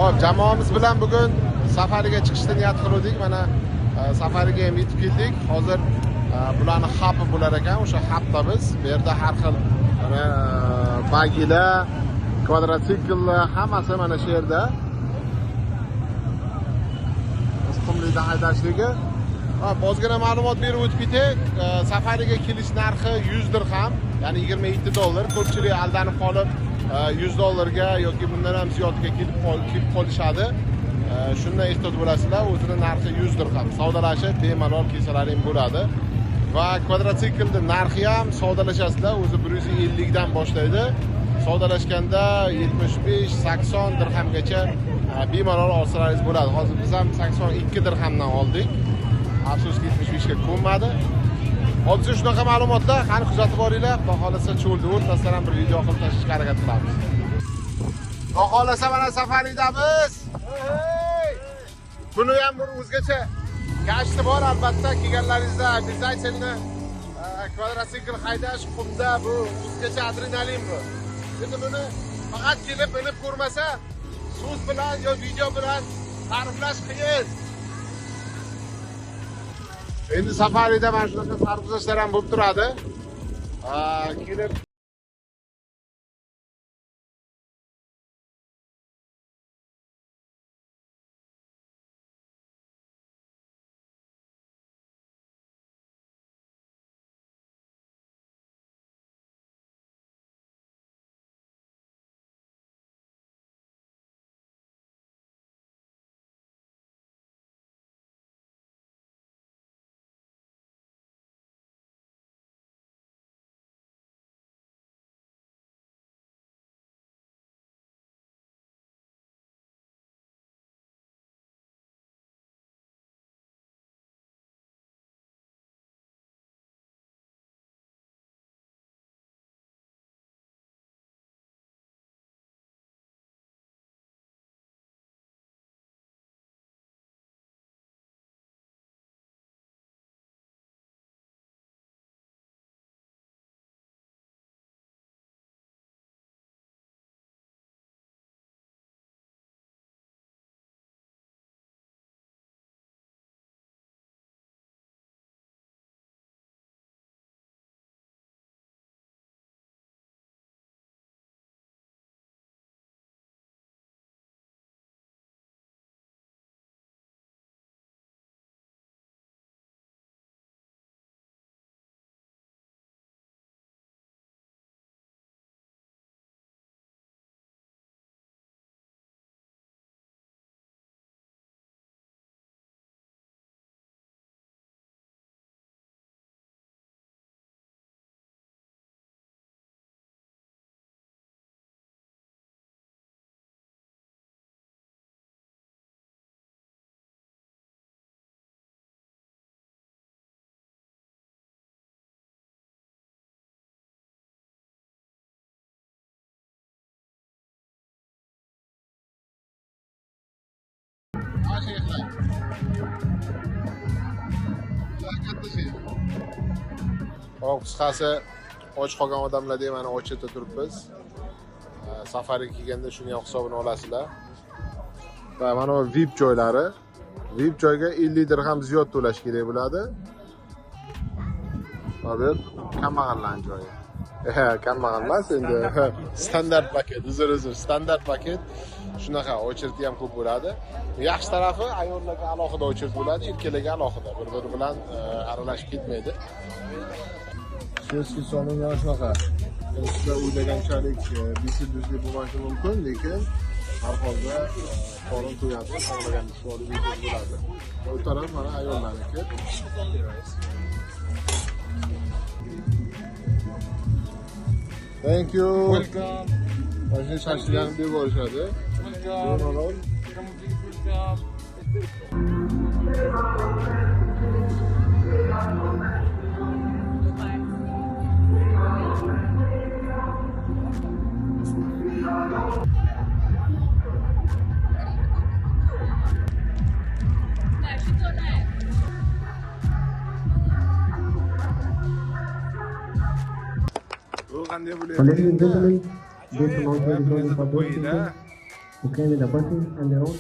Hop, jamoamiz bilan bugun safariga chiqishni niyat qildik. Mana safariga ham yetib keldik. Hozir bularni hub'i bo'lar ekan. O'sha hubda biz bu yerda har xil mana bagilar, kvadrotsikllar hammasi mana shu yerda. Qumlikda haydashligi. Hop, ozgina ma'lumot berib o'tib ketdik. Safariga kelish narxi 100 dirham, ya'ni $27. Ko'pchilik aldanib qolib $100 yoki bundan ham ziyodga kelib qolishadi. Shundan ehtiyot bo'lasizlar. O'zining narxi 100 dirham. Savdolashib bemalol kelsalaring bo'ladi. Va kvadrotsiklning narxi ham savdolashasizlar. O'zi 150 dan boshlaydi. Savdolashganda 75-80 dirhamgacha bemalol olsalaringiz bo'ladi. Hozir biz ham 82 dirhamdan oldik. Afsuski 75 ga ko'nmadi. Hozir shunaqa ma'lumotlar, qani kuzatib boringlar. Xudo xolasa cho'lda o'rtasidan ham bir video qilib tashlashga harakat qilamiz. Xudo xolasa mana safaridamiz. Buni ham bir o'zgacha kashti bor albatta. Kelganlaringizda обязательно kvadrotsikl haydash qumda bu o'zgacha adrenalin bu. Endi buni faqat kelib bilib ko'rmasa, so'z bilan yo video bilan ta'riflash qiyin. Endi safarida mana shunaqa sarguzashtlar ham bo'lib turadi. Kelib Hop, qisqasi och qolgan odamlardek mana ochida turibmiz. Safariga kelganda shuni ham hisobini olasizlar. Va mana bu VIP joylari. VIP joyga 50 dirham ziyod to'lash kerak bo'ladi. Mana kambag'allarning joyi. Kambag'al emas endi. Standart paket, uzr, standart paket. Shunaqa ochirti ham ko'p bo'ladi. Yaxshi tarafi ayollarga alohida ochirti bo'ladi, erkaklarga alohida. Bir-biri bilan aralashib ketmaydi. So'zsiz sonunga shunaqa. Sizlar o'ylaganchalik bisiduzli bo'lmashi mumkin, lekin har holda qorin to'yadi, xohlagan ishvoli bo'ladi. Bu taraf mana ayollarniki. Thank you. Welcome. Mana shashliklarni berib borishadi. Welcome. Bu qanday bo'layapti? Ladies and gentlemen, this announcement is only for those people Okay, with the buses and the road.